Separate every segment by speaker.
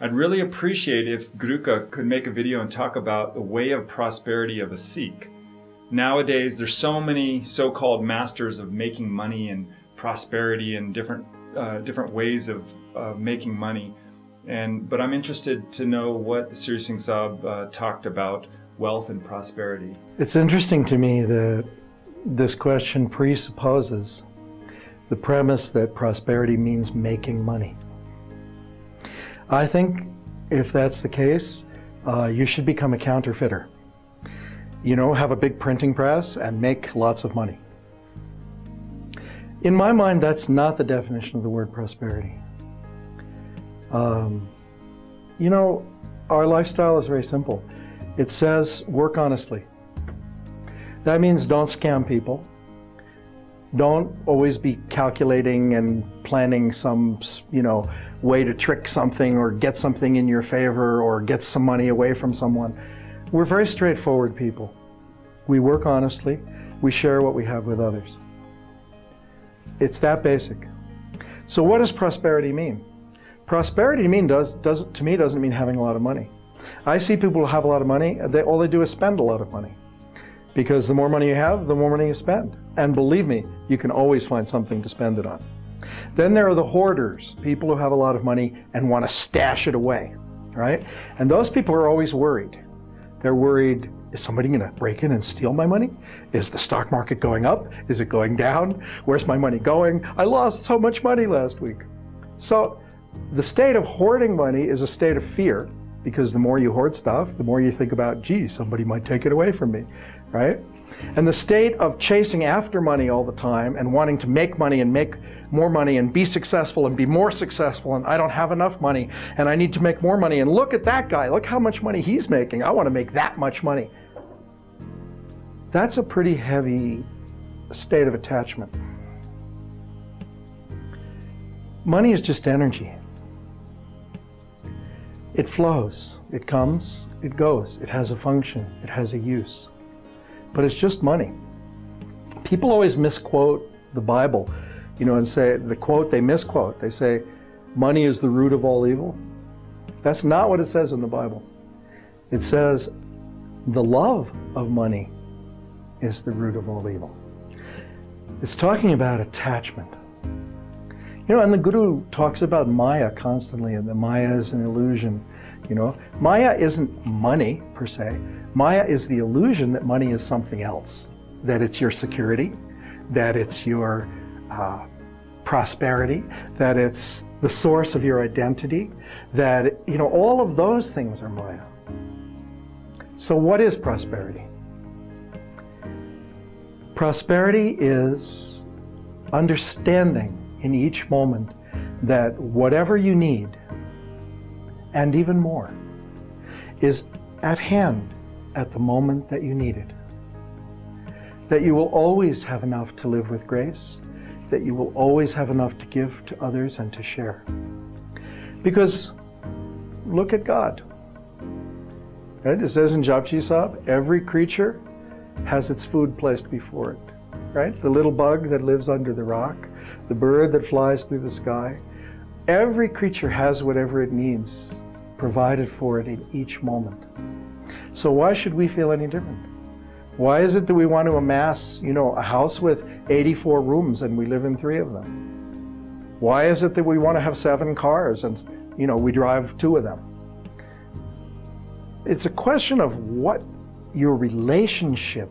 Speaker 1: I'd really appreciate if Guruka could make a video and talk about the way of prosperity of a Sikh. Nowadays, there's so many so-called masters of making money and prosperity and different ways of making money. But I'm interested to know what Sri Singh Sahib talked about wealth and prosperity.
Speaker 2: It's interesting to me that this question presupposes the premise that prosperity means making money. I think if that's the case, you should become a counterfeiter. You know, have a big printing press and make lots of money. In my mind, that's not the definition of the word prosperity. You know, our lifestyle is very simple. It says work honestly. That means don't scam people. Don't always be calculating and planning some, way to trick something or get something in your favor or get some money away from someone. We're very straightforward people. We work honestly. We share what we have with others. It's that basic. So what does prosperity mean? Prosperity to me doesn't mean having a lot of money. I see people who have a lot of money, all they do is spend a lot of money. Because the more money you have, the more money you spend. And believe me, you can always find something to spend it on. Then there are the hoarders, people who have a lot of money and want to stash it away, right? And those people are always worried. They're worried, is somebody going to break in and steal my money? Is the stock market going up? Is it going down? Where's my money going? I lost so much money last week. So the state of hoarding money is a state of fear, because the more you hoard stuff, the more you think about, gee, somebody might take it away from me, right? And the state of chasing after money all the time and wanting to make money and make more money and be successful and be more successful, and I don't have enough money and I need to make more money, and look at that guy, look how much money he's making, I want to make that much money. That's a pretty heavy state of attachment. Money is just energy. It flows, it comes, it goes, it has a function, it has a use. But it's just money. People always misquote the Bible, and say, the quote they misquote, they say, money is the root of all evil. That's not what it says in the Bible. It says, the love of money is the root of all evil. It's talking about attachment. And the Guru talks about Maya constantly, and that Maya is an illusion. Maya isn't money per se. Maya is the illusion that money is something else, that it's your security, that it's your prosperity, that it's the source of your identity, that, all of those things are Maya. So what is prosperity? Prosperity is understanding in each moment that whatever you need, and even more, is at hand at the moment that you need it. That you will always have enough to live with grace, that you will always have enough to give to others and to share. Because look at God. Right? It says in Japji Sahib, every creature has its food placed before it. Right? The little bug that lives under the rock, the bird that flies through the sky. Every creature has whatever it needs provided for it in each moment. So why should we feel any different? Why is it that we want to amass, a house with 84 rooms and we live in 3 of them? Why is it that we want to have 7 cars and, we drive 2 of them? It's a question of what your relationship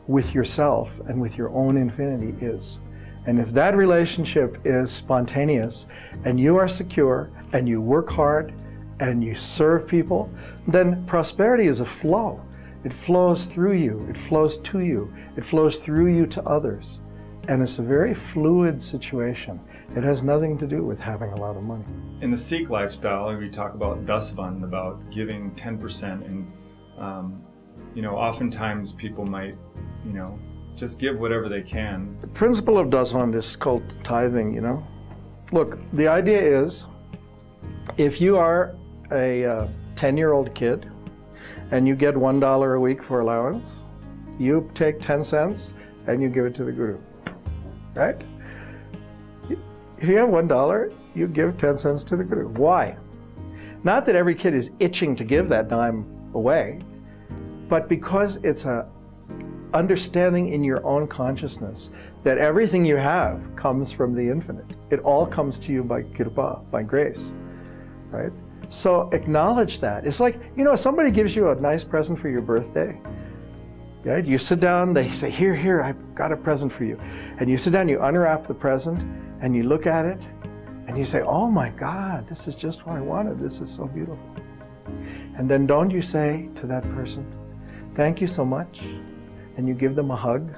Speaker 2: with yourself and with your own infinity is. And if that relationship is spontaneous and you are secure and you work hard and you serve people, then prosperity is a flow. It flows through you, it flows to you, it flows through you to others. And it's a very fluid situation. It has nothing to do with having a lot of money.
Speaker 1: In the Sikh lifestyle, we talk about Dasvandh, about giving 10%, and oftentimes people might, just give whatever they can.
Speaker 2: The principle of Dasvandh is called tithing, Look, the idea is, if you are a 10-year-old kid and you get $1 a week for allowance, you take 10 cents and you give it to the Guru, right? If you have $1, you give 10 cents to the Guru. Why? Not that every kid is itching to give that dime away, but because it's a understanding in your own consciousness that everything you have comes from the infinite. It all comes to you by kripa, by grace, right? So acknowledge that. It's like, somebody gives you a nice present for your birthday, right? You sit down, they say, here, I've got a present for you. And you sit down, you unwrap the present, and you look at it, and you say, oh my God, this is just what I wanted. This is so beautiful. And then don't you say to that person, thank you so much, and you give them a hug,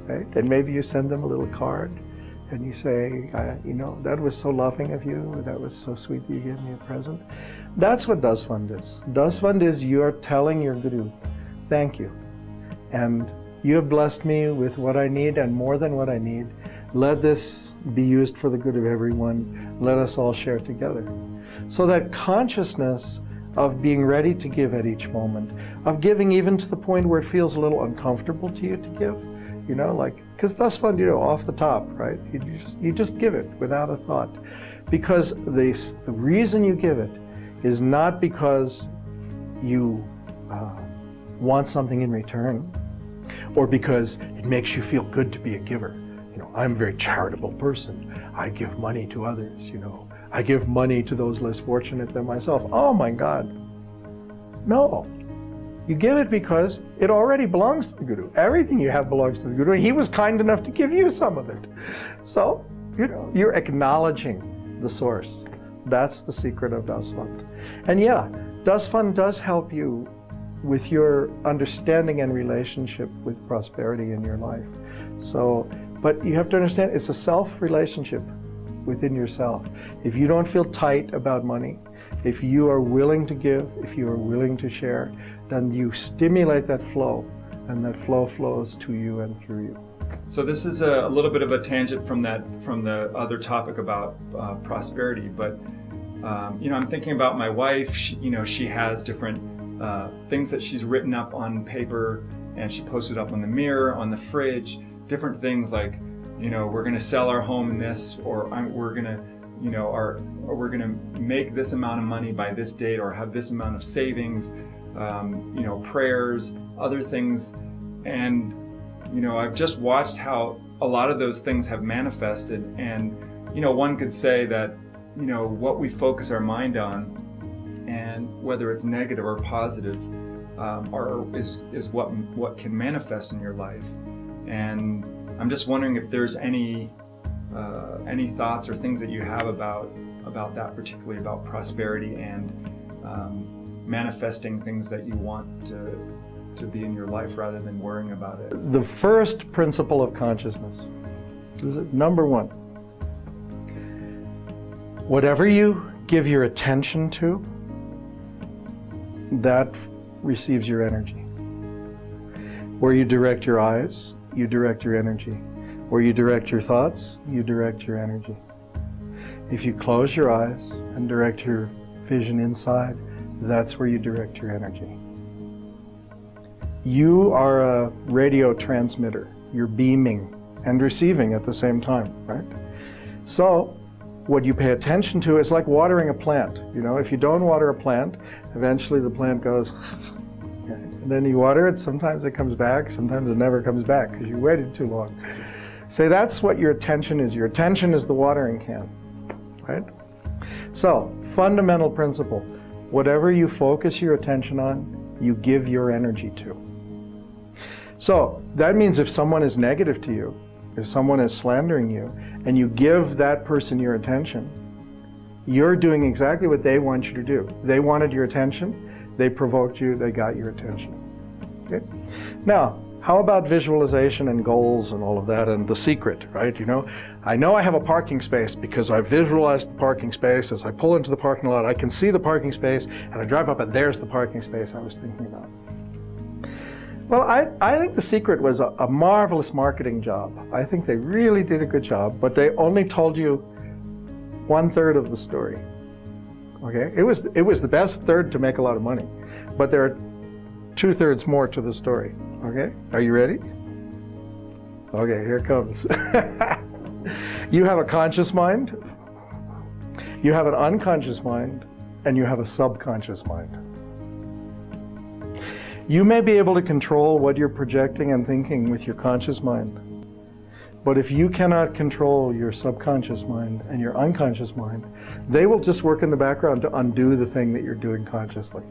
Speaker 2: right? And maybe you send them a little card, and you say, that was so loving of you, that was so sweet that you gave me a present. That's what Dasvandh is. Dasvandh is you're telling your Guru, thank you. And you have blessed me with what I need and more than what I need. Let this be used for the good of everyone. Let us all share together. So that consciousness of being ready to give at each moment, of giving even to the point where it feels a little uncomfortable to you to give, because Dasvandh, off the top, right? You just give it without a thought. Because the reason you give it is not because you want something in return, or because it makes you feel good to be a giver. I'm a very charitable person. I give money to others, I give money to those less fortunate than myself. Oh my God. No. You give it because it already belongs to the Guru. Everything you have belongs to the Guru. He was kind enough to give you some of it. So, you're acknowledging the source. That's the secret of Dasvandh. And yeah, Dasvandh does help you with your understanding and relationship with prosperity in your life. So, but you have to understand it's a self-relationship within yourself. If you don't feel tight about money, if you are willing to give, if you are willing to share, then you stimulate that flow, and that flow flows to you and through you.
Speaker 1: So this is a little bit of a tangent from the other topic about prosperity, but I'm thinking about my wife. She has different things that she's written up on paper, and she posts it up on the mirror, on the fridge. Different things like, we're going to sell our home in this, or we're going to make this amount of money by this date, or have this amount of savings, prayers, other things. And, I've just watched how a lot of those things have manifested. And, one could say that, what we focus our mind on, and whether it's negative or positive, is what can manifest in your life. And I'm just wondering if there's any thoughts or things that you have about that, particularly about prosperity and manifesting things that you want to be in your life rather than worrying about it.
Speaker 2: The first principle of consciousness is number one. Whatever you give your attention to, that receives your energy. Where you direct your eyes, you direct your energy. Where you direct your thoughts, you direct your energy. If you close your eyes and direct your vision inside, that's where you direct your energy. You are a radio transmitter. You're beaming and receiving at the same time, right? So, what you pay attention to is like watering a plant. If you don't water a plant, eventually the plant goes, and then you water it, sometimes it comes back, sometimes it never comes back because you waited too long. Say that's what your attention is. Your attention is the watering can, right? So, fundamental principle, whatever you focus your attention on, you give your energy to. So, that means if someone is negative to you, if someone is slandering you, and you give that person your attention, you're doing exactly what they want you to do. They wanted your attention, they provoked you, they got your attention. Okay? Now, how about visualization and goals and all of that and the secret, right? I know I have a parking space because I visualized the parking space. As I pull into the parking lot, I can see the parking space, and I drive up and there's the parking space I was thinking about. Well, I think the secret was a marvelous marketing job. I think they really did a good job, but they only told you 1/3 of the story. Okay? It was the best third to make a lot of money, but there are 2/3 more to the story. Okay? Are you ready? Okay, here it comes. You have a conscious mind, you have an unconscious mind, and you have a subconscious mind. You may be able to control what you're projecting and thinking with your conscious mind. But if you cannot control your subconscious mind and your unconscious mind, they will just work in the background to undo the thing that you're doing consciously.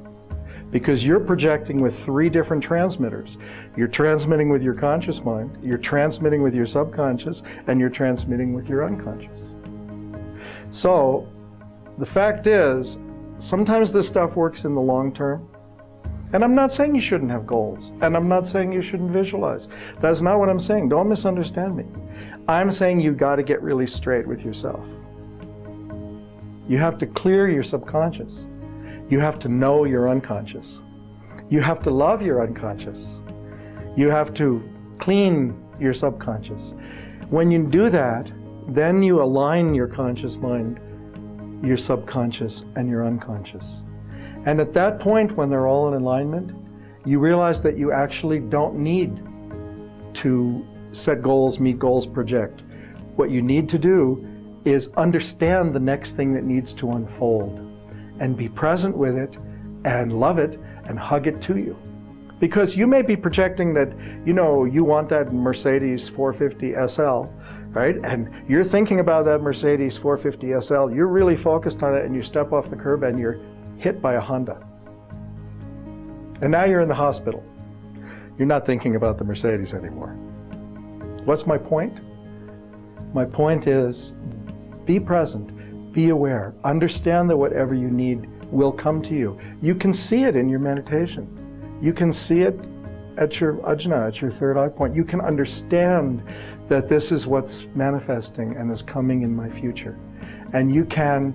Speaker 2: Because you're projecting with 3 different transmitters. You're transmitting with your conscious mind, you're transmitting with your subconscious, and you're transmitting with your unconscious. So, the fact is, sometimes this stuff works in the long term. And I'm not saying you shouldn't have goals, and I'm not saying you shouldn't visualize. That's not what I'm saying. Don't misunderstand me. I'm saying you got to get really straight with yourself. You have to clear your subconscious. You have to know your unconscious. You have to love your unconscious. You have to clean your subconscious. When you do that, then you align your conscious mind, your subconscious, and your unconscious. And at that point, when they're all in alignment, you realize that you actually don't need to set goals, meet goals, project. What you need to do is understand the next thing that needs to unfold and be present with it and love it and hug it to you. Because you may be projecting that, you want that Mercedes 450 SL, right? And you're thinking about that Mercedes 450 SL, you're really focused on it, and you step off the curb and you're hit by a Honda. And now you're in the hospital. You're not thinking about the Mercedes anymore. What's my point? My point is, be present, be aware, understand that whatever you need will come to you. You can see it in your meditation. You can see it at your ajna, at your third eye point. You can understand that this is what's manifesting and is coming in my future. And you can,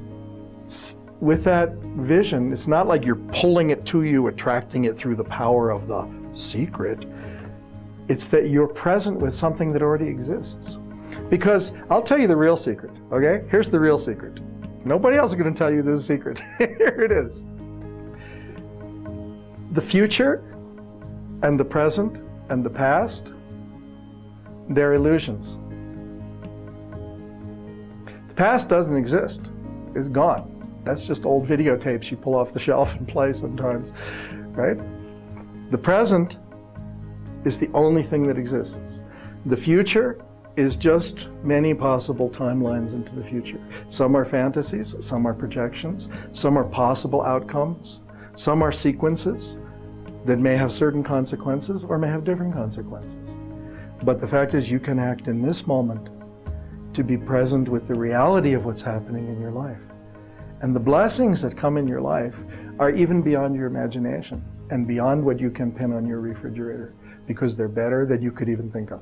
Speaker 2: with that vision, it's not like you're pulling it to you, attracting it through the power of the secret. It's that you're present with something that already exists. Because I'll tell you the real secret, okay? Here's the real secret. Nobody else is going to tell you this secret. Here it is. The future and the present and the past, they're illusions. The past doesn't exist. It's gone. That's just old videotapes you pull off the shelf and play sometimes, right? The present is the only thing that exists. The future is just many possible timelines into the future. Some are fantasies, some are projections, some are possible outcomes, some are sequences that may have certain consequences or may have different consequences. But the fact is, you can act in this moment to be present with the reality of what's happening in your life. And the blessings that come in your life are even beyond your imagination and beyond what you can pin on your refrigerator, because they're better than you could even think of.